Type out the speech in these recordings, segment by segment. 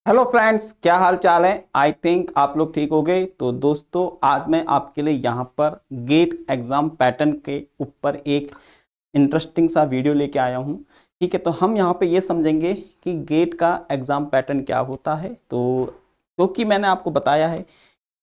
Hello friends, क्या हाल चाल है। आई थिंक आप लोग ठीक हो गए। तो दोस्तों, आज मैं आपके लिए यहाँ पर गेट एग्जाम पैटर्न के ऊपर एक इंटरेस्टिंग सा वीडियो लेके आया हूँ। ठीक है, तो हम यहाँ पे ये समझेंगे कि गेट का एग्ज़ाम पैटर्न क्या होता है। तो क्योंकि मैंने आपको बताया है,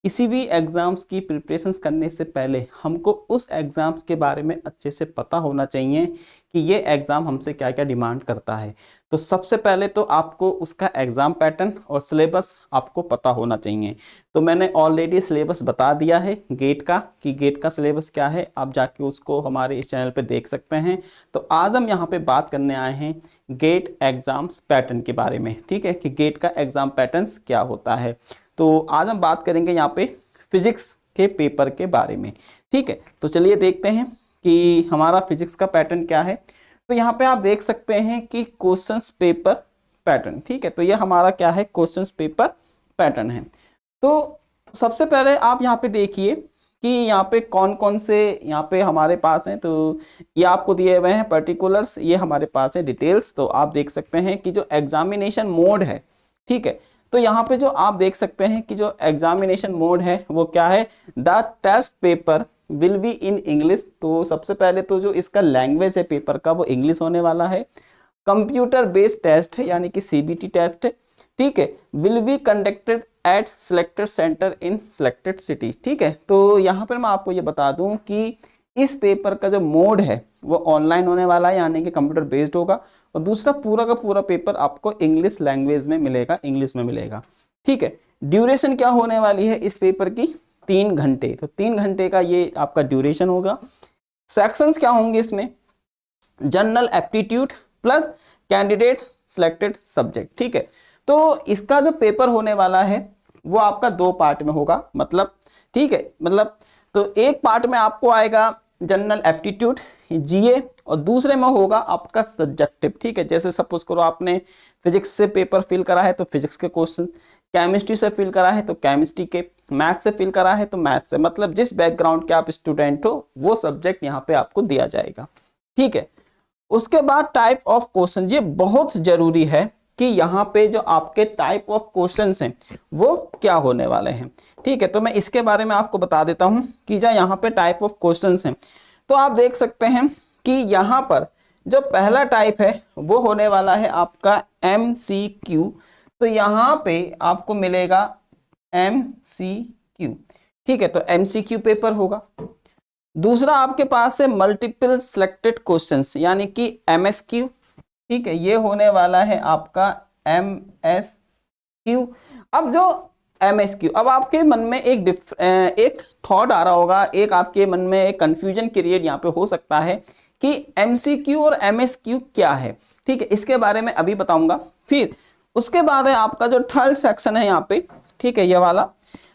किसी भी एग्ज़ाम्स की प्रिपरेशंस करने से पहले हमको उस एग्ज़ाम्स के बारे में अच्छे से पता होना चाहिए कि ये एग्ज़ाम हमसे क्या क्या डिमांड करता है। तो सबसे पहले तो आपको उसका एग्ज़ाम पैटर्न और सिलेबस आपको पता होना चाहिए। तो मैंने ऑलरेडी सिलेबस बता दिया है गेट का, कि गेट का सिलेबस क्या है। आप जाके उसको हमारे इस चैनल पे देख सकते हैं। तो आज हम यहाँ पे बात करने आए हैं गेट एग्ज़ाम्स पैटर्न के बारे में। ठीक है, कि गेट का एग्ज़ाम पैटर्न्स क्या होता है। तो आज हम बात करेंगे यहाँ पे फिजिक्स के पेपर के बारे में। ठीक है, तो चलिए देखते हैं कि हमारा फिजिक्स का पैटर्न क्या है। तो यहाँ पे आप देख सकते हैं कि क्वेश्चंस पेपर पैटर्न। ठीक है, तो ये हमारा क्या है, क्वेश्चंस पेपर पैटर्न है। तो सबसे पहले आप यहाँ पे देखिए कि यहाँ पे कौन कौन से यहाँ पे हमारे पास हैं। तो ये आपको दिए हुए हैं पर्टिकुलर्स, ये हमारे पास है डिटेल्स। तो आप देख सकते हैं कि जो एग्जामिनेशन मोड है, ठीक है, तो यहाँ पे जो आप देख सकते हैं कि जो एग्जामिनेशन मोड है वो क्या है, the test paper will be in English. तो सबसे पहले तो जो इसका लैंग्वेज है पेपर का वो इंग्लिश होने वाला है। कंप्यूटर बेस्ड टेस्ट है, यानी कि सीबीटी टेस्ट है। ठीक है, will be conducted at selected centre in selected city. ठीक है, तो यहाँ पर मैं आपको ये बता दूं कि इस पेपर का जो मोड है वो ऑनलाइन होने वाला है, यानी कि कंप्यूटर बेस्ड होगा। और दूसरा पूरा का पूरा पेपर आपको इंग्लिश लैंग्वेज में मिलेगा, इंग्लिश में मिलेगा। ठीक है, ड्यूरेशन क्या होने वाली है इस पेपर की, 3 घंटे। तो 3 घंटे का ये आपका ड्यूरेशन होगा। सेक्शंस क्या होंगे इसमें, general aptitude plus candidate selected subject. ठीक है, तो इसका जो पेपर होने वाला है वो आपका 2 पार्ट में होगा। मतलब ठीक है, मतलब तो एक पार्ट में आपको आएगा जनरल एप्टीट्यूड जीए, और दूसरे में होगा आपका सब्जेक्टिव। ठीक है, जैसे सपोज करो आपने फिजिक्स से पेपर फिल करा है तो फिजिक्स के क्वेश्चन, केमिस्ट्री से फिल करा है तो केमिस्ट्री के, मैथ से फिल करा है तो मैथ से। मतलब जिस बैकग्राउंड के आप स्टूडेंट हो वो सब्जेक्ट यहाँ पे आपको दिया जाएगा। ठीक है, उसके बाद टाइप ऑफ क्वेश्चन, ये बहुत जरूरी है कि यहाँ पे जो आपके टाइप ऑफ क्वेश्चंस हैं वो क्या होने वाले हैं। ठीक है, तो मैं इसके बारे में आपको बता देता हूँ कि जो यहाँ पे टाइप ऑफ क्वेश्चंस हैं, तो आप देख सकते हैं कि यहाँ पर जो पहला टाइप है वो होने वाला है आपका MCQ। तो यहाँ पे आपको मिलेगा MCQ। ठीक है, तो MCQ पेपर होगा। दूसरा आपके पास है मल्टीपल सिलेक्टेड क्वेश्चंस, यानी कि MSQ। ठीक है, ये होने वाला है आपका MSQ। अब जो MSQ, अब आपके मन में एक थॉट आ रहा होगा, एक आपके मन में एक कंफ्यूजन क्रिएट यहाँ पे हो सकता है कि MCQ और MSQ क्या है। ठीक है, इसके बारे में अभी बताऊंगा। फिर उसके बाद है आपका जो थर्ड सेक्शन है यहाँ पे, ठीक है, ये वाला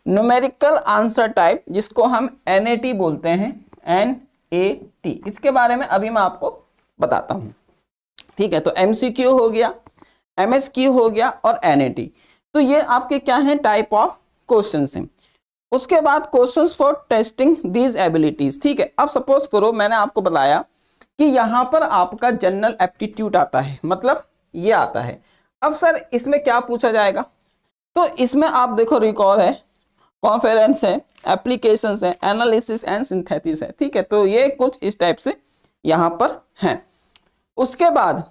न्यूमेरिकल आंसर टाइप, जिसको हम NAT बोलते हैं, NAT। इसके बारे में अभी मैं आपको बताता हूं। ठीक है, तो MCQ हो गया, MSQ हो गया और NAT। तो ये आपके क्या है, टाइप ऑफ क्वेश्चंस हैं। उसके बाद questions for testing these abilities. ठीक है, अब सपोज करो मैंने आपको बताया कि यहां पर आपका जनरल एप्टीट्यूड आता है, मतलब ये आता है। अब सर इसमें क्या पूछा जाएगा, तो इसमें आप देखो रिकॉल है, कॉन्फ्रेंस है, एप्लीकेशंस है, एनालिसिस एंड सिंथेसिस है। ठीक है, तो ये कुछ इस टाइप से यहाँ पर हैं। उसके बाद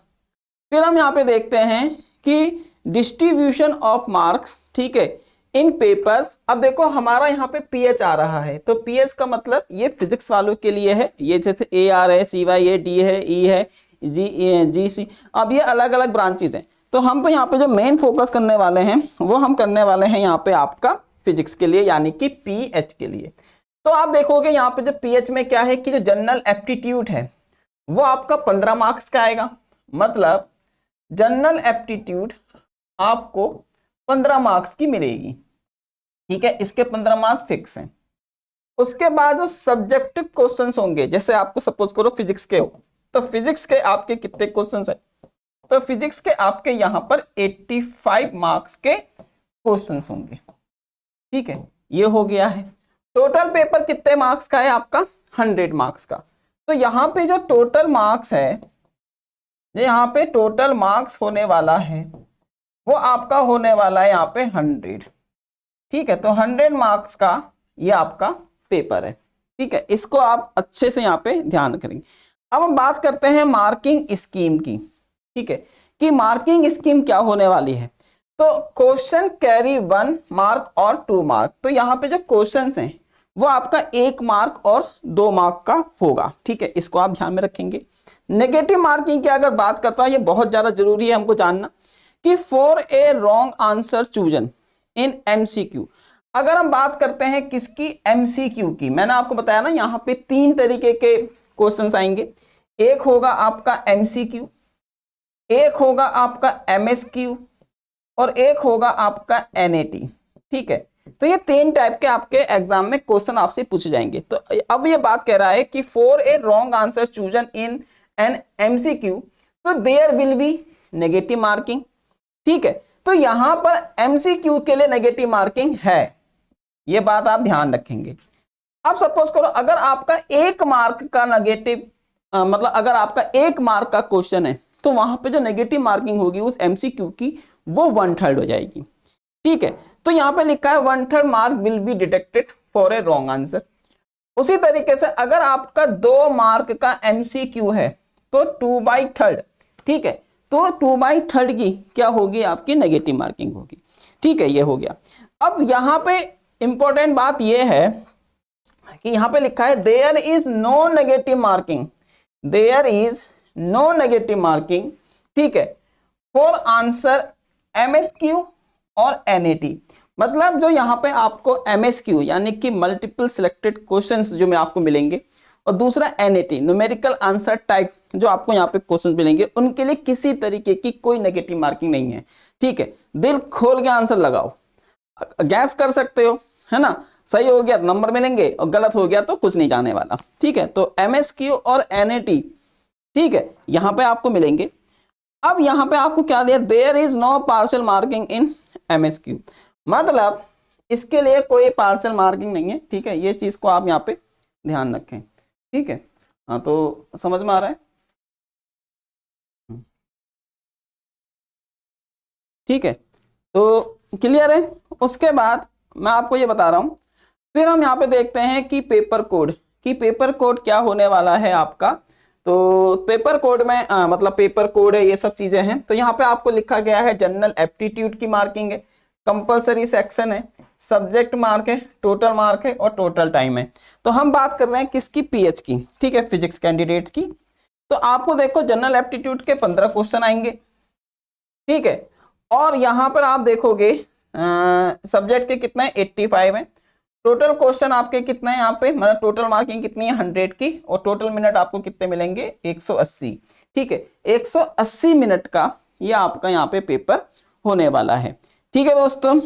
फिर हम यहाँ पे देखते हैं कि डिस्ट्रीब्यूशन ऑफ मार्क्स, ठीक है, इन पेपर्स। अब देखो हमारा यहाँ पे PH आ रहा है, तो PH का मतलब ये फिजिक्स वालों के लिए है। ये जैसे AR है, CY है, D है, E है, GC। अब ये अलग अलग ब्रांचेज हैं। तो हम तो यहाँ पे जो मेन फोकस करने वाले हैं वो हम करने वाले हैं यहाँ पे आपका फिजिक्स के लिए, यानी कि PH के लिए। तो आप देखोगे यहाँ पे जो PH में क्या है कि जो जनरल एप्टीट्यूड है वो आपका 15 मार्क्स का आएगा। मतलब जनरल एप्टीट्यूड आपको 15 मार्क्स की मिलेगी। ठीक है, इसके 15 मार्क्स फिक्स हैं। उसके बाद जो सब्जेक्टिव क्वेश्चंस होंगे, जैसे आपको सपोज करो फिजिक्स के हो, तो फिजिक्स के आपके कितने क्वेश्चंस हैं, तो फिजिक्स के आपके यहां पर 85 मार्क्स के क्वेश्चंस होंगे। ठीक है, ये हो गया है। टोटल पेपर कितने मार्क्स का है आपका, 100 मार्क्स का। तो यहाँ पे जो टोटल मार्क्स है, यहाँ पे टोटल मार्क्स होने वाला है वो आपका होने वाला है यहाँ पे 100। ठीक है, तो 100 मार्क्स का ये आपका पेपर है। ठीक है, इसको आप अच्छे से यहाँ पे ध्यान करेंगे। अब हम बात करते हैं मार्किंग स्कीम की। ठीक है, कि मार्किंग स्कीम क्या होने वाली है। तो क्वेश्चन कैरी 1 मार्क और 2 मार्क। तो यहाँ पे जो क्वेश्चंस हैं वो आपका 1 मार्क और 2 मार्क का होगा। ठीक है, इसको आप ध्यान में रखेंगे। नेगेटिव मार्किंग की अगर बात करता हूं, ये बहुत ज्यादा जरूरी है हमको जानना कि for a wrong answer chosen in MCQ. अगर हम बात करते हैं किसकी, एमसीक्यू की, मैंने आपको बताया ना यहाँ पे 3 तरीके के क्वेश्चंस आएंगे। एक होगा आपका एमसीक्यू, एक होगा आपका एमएसक्यू और एक होगा आपका एनएटी। ठीक है, तो ये 3 टाइप के आपके एग्जाम में क्वेश्चन आपसे पूछे जाएंगे। तो अब ये बात कह रहा है कि for a wrong answer chosen in an MCQ, तो there will be negative marking. ठीक है, तो यहां पर एमसीक्यू के लिए नेगेटिव मार्किंग है, ये बात आप ध्यान रखेंगे। अब सपोज करो अगर आपका 1 मार्क का नेगेटिव मतलब अगर आपका 1 मार्क का क्वेश्चन है तो वहां पे जो नेगेटिव मार्किंग होगी उस एमसीक्यू की वो 1/3 हो जाएगी। ठीक है, तो यहाँ पे लिखा है 1/3 mark will be deducted for a wrong answer. उसी तरीके से अगर आपका 2 मार्क का एमसीक्यू है तो 2/3। ठीक है, तो 2/3 की क्या होगी, आपकी नेगेटिव मार्किंग होगी। ठीक है, ये हो गया। अब यहाँ पे इंपॉर्टेंट बात ये है कि यहाँ पे लिखा है there is no negative marking, there is no negative marking. ठीक है, फॉर आंसर एमएसक्यू और एनएटी। मतलब जो यहाँ पे आपको एमएसक्यू यानी कि मल्टीपल सिलेक्टेड क्वेश्चंस जो में आपको मिलेंगे, और दूसरा एनएटी न्यूमेरिकल आंसर टाइप जो आपको यहाँ पे क्वेश्चंस मिलेंगे, उनके लिए किसी तरीके की कोई नेगेटिव मार्किंग नहीं है। ठीक है, दिल खोल के आंसर लगाओ, गैस कर सकते हो, है ना। सही हो गया नंबर मिलेंगे और गलत हो गया तो कुछ नहीं जाने वाला। ठीक है, तो एमएसक्यू और एनएटी, ठीक है, यहाँ पे आपको मिलेंगे। अब यहाँ पे आपको क्या दिया, there is no partial marking in MSQ, मतलब इसके लिए कोई पार्शियल मार्किंग नहीं है। ठीक है, ये चीज को आप यहाँ पे ध्यान रखें। ठीक है, हाँ, तो समझ में आ रहा है। ठीक है, तो क्लियर है। उसके बाद मैं आपको ये बता रहा हूं, फिर हम यहाँ पे देखते हैं कि पेपर कोड, कि पेपर कोड क्या होने वाला है आपका। तो पेपर कोड में मतलब पेपर कोड है, ये सब चीजें हैं। तो यहाँ पे आपको लिखा गया है जनरल एप्टीट्यूड की मार्किंग है, कंपलसरी सेक्शन है, सब्जेक्ट मार्क है, टोटल मार्क है और टोटल टाइम है। तो हम बात कर रहे हैं किसकी, पीएच की। ठीक है, फिजिक्स कैंडिडेट्स की। तो आपको देखो जनरल एप्टीट्यूड के 15 क्वेश्चन आएंगे। ठीक है, और यहाँ पर आप देखोगे सब्जेक्ट के कितने 85 है, टोटल क्वेश्चन आपके कितने हैं यहाँ पे, मतलब टोटल मार्किंग कितनी है 100 की, और टोटल मिनट आपको कितने मिलेंगे 180। ठीक है, 180 मिनट का ये आपका यहाँ पे पेपर होने वाला है। ठीक है दोस्तों,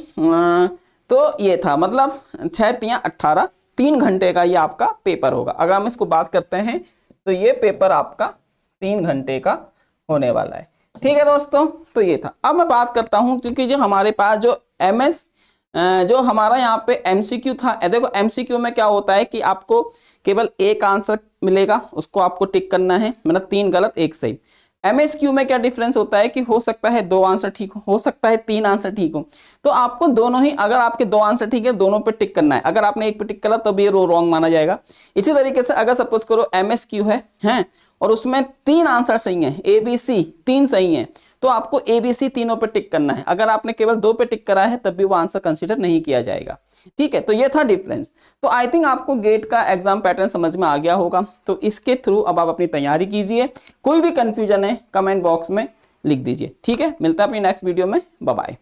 तो ये था, मतलब 6×3 = 18, 3 घंटे का ये आपका पेपर होगा। अगर हम इसको बात करते हैं तो ये पेपर आपका 3 घंटे का होने वाला है। ठीक है दोस्तों, तो ये था। अब मैं बात करता हूं, क्योंकि जो हमारे पास जो जो हमारा यहाँ पे एमसीक्यू था, देखो एमसीक्यू में क्या होता है कि आपको केवल एक आंसर मिलेगा, उसको आपको टिक करना है, मतलब 3 गलत 1 सही। एमएसक्यू में क्या डिफरेंस होता है कि हो सकता है 2 आंसर ठीक हो सकता है 3 आंसर ठीक हो। तो आपको दोनों ही, अगर आपके 2 आंसर ठीक है दोनों पे टिक करना है। अगर आपने एक पे टिक करा तो भी ये रॉन्ग माना जाएगा। इसी तरीके से अगर सपोज करो एमएसक्यू है और उसमें 3 आंसर सही हैं, एबीसी 3 सही हैं, तो आपको एबीसी तीनों पे टिक करना है। अगर आपने केवल 2 पे टिक करा है तब भी वो आंसर कंसीडर नहीं किया जाएगा। ठीक है, तो ये था डिफरेंस। तो आई थिंक आपको गेट का एग्जाम पैटर्न समझ में आ गया होगा। तो इसके थ्रू अब आप अपनी तैयारी कीजिए। कोई भी कंफ्यूजन है कमेंट बॉक्स में लिख दीजिए। ठीक है, मिलता है अपनी नेक्स्ट वीडियो में। Bye bye.